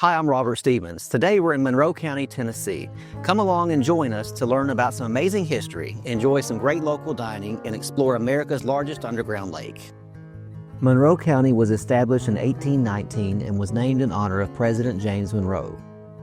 Hi, I'm Robert Stevens. Today we're in Monroe County, Tennessee. Come along and join us to learn about some amazing history, enjoy some great local dining, and explore America's largest underground lake. Monroe County was established in 1819 and was named in honor of President James Monroe.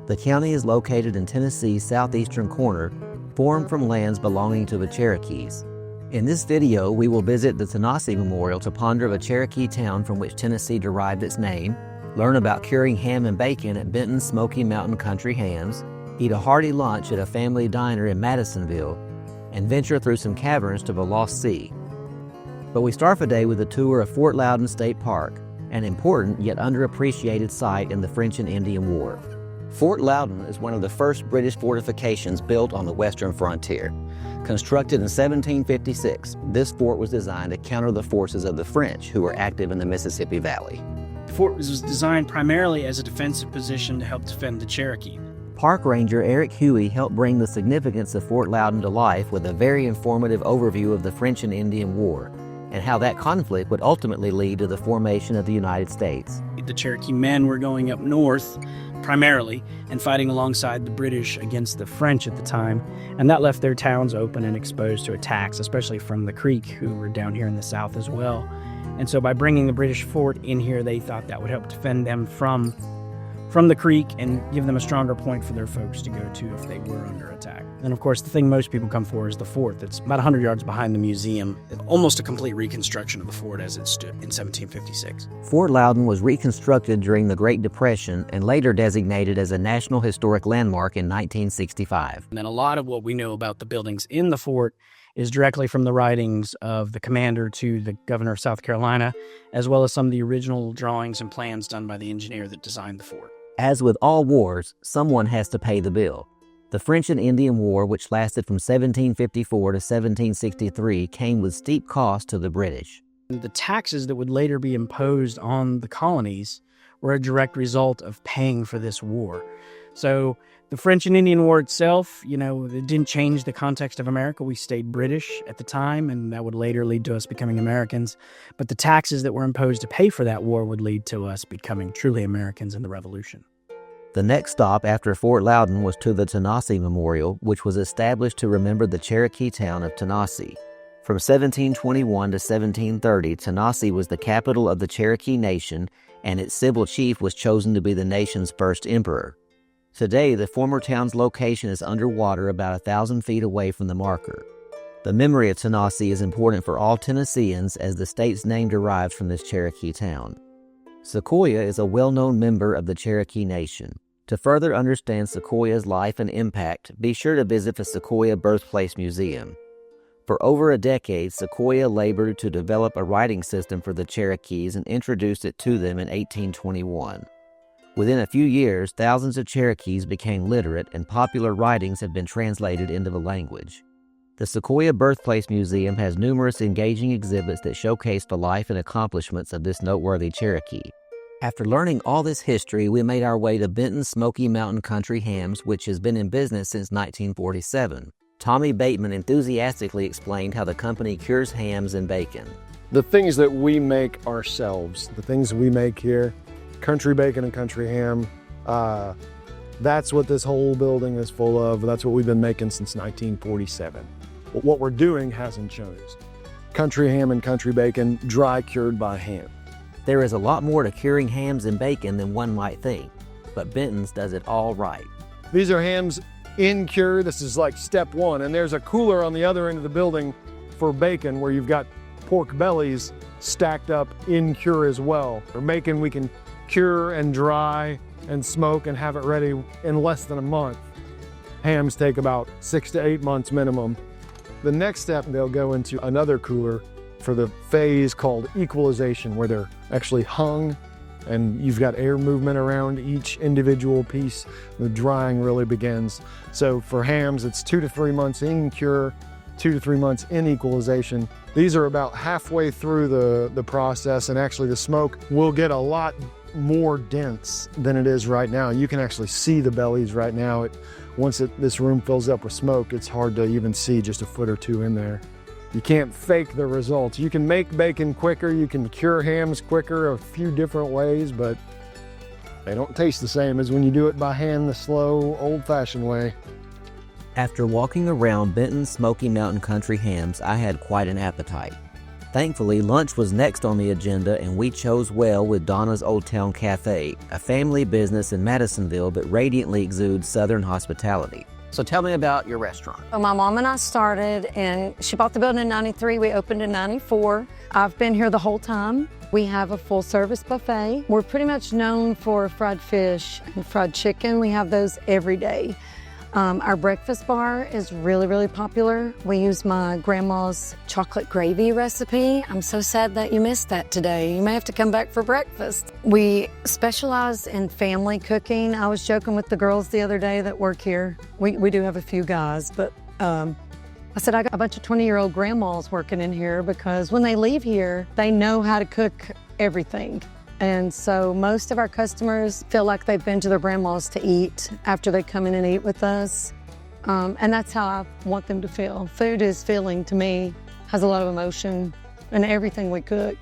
The county is located in Tennessee's southeastern corner, formed from lands belonging to the Cherokees. In this video, we will visit the Tanasi Memorial to ponder the Cherokee town from which Tennessee derived its name, learn about curing ham and bacon at Benton Smoky Mountain Country Hams, eat a hearty lunch at a family diner in Madisonville, and venture through some caverns to the Lost Sea. But we start the day with a tour of Fort Loudoun State Park, an important yet underappreciated site in the French and Indian War. Fort Loudoun is one of the first British fortifications built on the western frontier. Constructed in 1756, this fort was designed to counter the forces of the French who were active in the Mississippi Valley. The fort was designed primarily as a defensive position to help defend the Cherokee. Park Ranger Eric Huey helped bring the significance of Fort Loudoun to life with a very informative overview of the French and Indian War and how that conflict would ultimately lead to the formation of the United States. The Cherokee men were going up north primarily and fighting alongside the British against the French at the time, and that left their towns open and exposed to attacks, especially from the Creek, who were down here in the south as well. And so by bringing the British fort in here, they thought that would help defend them from the Creek and give them a stronger point for their folks to go to if they were under attack. And of course, the thing most people come for is the fort that's about 100 yards behind the museum. Almost a complete reconstruction of the fort as it stood in 1756. Fort Loudoun was reconstructed during the Great Depression and later designated as a National Historic Landmark in 1965. And then a lot of what we know about the buildings in the fort is directly from the writings of the commander to the governor of South Carolina, as well as some of the original drawings and plans done by the engineer that designed the fort. As with all wars, someone has to pay the bill. The French and Indian War, which lasted from 1754 to 1763, came with steep costs to the British. The taxes that would later be imposed on the colonies were a direct result of paying for this war. So the French and Indian War itself, it didn't change the context of America. We stayed British at the time, and that would later lead to us becoming Americans. But the taxes that were imposed to pay for that war would lead to us becoming truly Americans in the Revolution. The next stop after Fort Loudoun was to the Tanasi Memorial, which was established to remember the Cherokee town of Tanasi. From 1721 to 1730, Tanasi was the capital of the Cherokee Nation, and its civil chief was chosen to be the nation's first emperor. Today, the former town's location is underwater about 1,000 feet away from the marker. The memory of Tanasi is important for all Tennesseans as the state's name derives from this Cherokee town. Sequoyah is a well-known member of the Cherokee Nation. To further understand Sequoyah's life and impact, be sure to visit the Sequoyah Birthplace Museum. For over a decade, Sequoyah labored to develop a writing system for the Cherokees and introduced it to them in 1821. Within a few years, thousands of Cherokees became literate and popular writings have been translated into the language. The Sequoyah Birthplace Museum has numerous engaging exhibits that showcase the life and accomplishments of this noteworthy Cherokee. After learning all this history, we made our way to Benton Smoky Mountain Country Hams, which has been in business since 1947. Tommy Bateman enthusiastically explained how the company cures hams and bacon. The things that we make ourselves, the things we make here, country bacon and country ham, that's what this whole building is full of. That's what we've been making since 1947. But what we're doing hasn't changed. Country ham and country bacon, dry cured by hand. There is a lot more to curing hams and bacon than one might think, but Benton's does it all right. These are hams in cure. This is like step one, and there's a cooler on the other end of the building for bacon where you've got pork bellies stacked up in cure as well. For bacon, we can cure and dry and smoke and have it ready in less than a month. Hams take about 6 to 8 months minimum. The next step, they'll go into another cooler for the phase called equalization, where they're actually hung and you've got air movement around each individual piece. The drying really begins. So for hams, it's 2 to 3 months in cure, 2 to 3 months in equalization. These are about halfway through the process, and actually the smoke will get a lot more dense than it is right now. You can actually see the bellies right now. Once this room fills up with smoke, it's hard to even see just a foot or two in there. You can't fake the results. You can make bacon quicker, you can cure hams quicker a few different ways, but They don't taste the same as when you do it by hand the slow, old-fashioned way. After walking around Benton's Smoky Mountain Country Hams, I had quite an appetite. Thankfully, lunch was next on the agenda, and we chose well with Donna's Old Town Cafe, a family business in Madisonville that radiantly exudes Southern hospitality. So tell me about your restaurant. So my mom and I started, and she bought the building in '93. We opened in '94. I've been here the whole time. We have a full-service buffet. We're pretty much known for fried fish and fried chicken. We have those every day. Our breakfast bar is really, really popular. We use my grandma's chocolate gravy recipe. I'm so sad that you missed that today. You may have to come back for breakfast. We specialize in family cooking. I was joking with the girls the other day that work here. We do have a few guys, but I said I got a bunch of 20-year-old grandmas working in here because when they leave here, they know how to cook everything. And so most of our customers feel like they've been to their grandma's to eat after they come in and eat with us. And that's how I want them to feel. Food is feeling, to me, has a lot of emotion in everything we cook.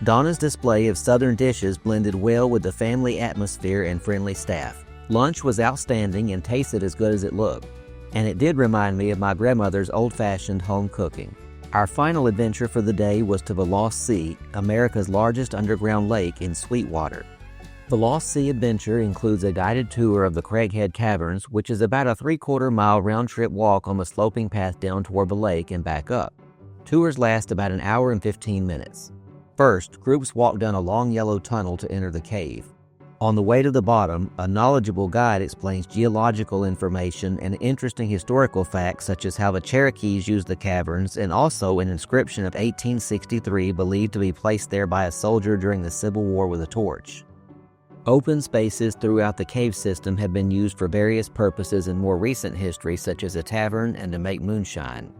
Donna's display of Southern dishes blended well with the family atmosphere and friendly staff. Lunch was outstanding and tasted as good as it looked. And it did remind me of my grandmother's old-fashioned home cooking. Our final adventure for the day was to the Lost Sea, America's largest underground lake in Sweetwater. The Lost Sea adventure includes a guided tour of the Craighead Caverns, which is about a 3/4-mile round-trip walk on the sloping path down toward the lake and back up. Tours last about an hour and 15 minutes. First, groups walk down a long yellow tunnel to enter the cave. On the way to the bottom, a knowledgeable guide explains geological information and interesting historical facts such as how the Cherokees used the caverns and also an inscription of 1863 believed to be placed there by a soldier during the Civil War with a torch. Open spaces throughout the cave system have been used for various purposes in more recent history such as a tavern and to make moonshine.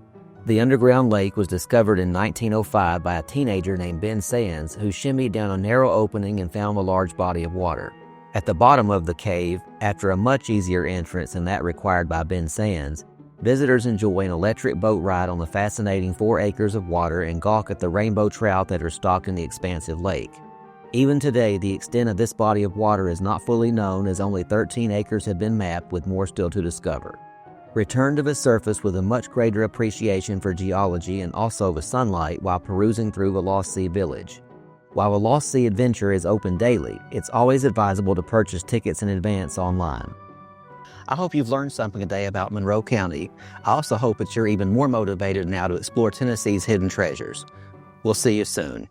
The underground lake was discovered in 1905 by a teenager named Ben Sands who shimmied down a narrow opening and found a large body of water. At the bottom of the cave, after a much easier entrance than that required by Ben Sands, visitors enjoy an electric boat ride on the fascinating 4 acres of water and gawk at the rainbow trout that are stocked in the expansive lake. Even today, the extent of this body of water is not fully known as only 13 acres have been mapped with more still to discover. Return to the surface with a much greater appreciation for geology and also the sunlight while perusing through the Lost Sea Village. While the Lost Sea Adventure is open daily, it's always advisable to purchase tickets in advance online. I hope you've learned something today about Monroe County. I also hope that you're even more motivated now to explore Tennessee's hidden treasures. We'll see you soon.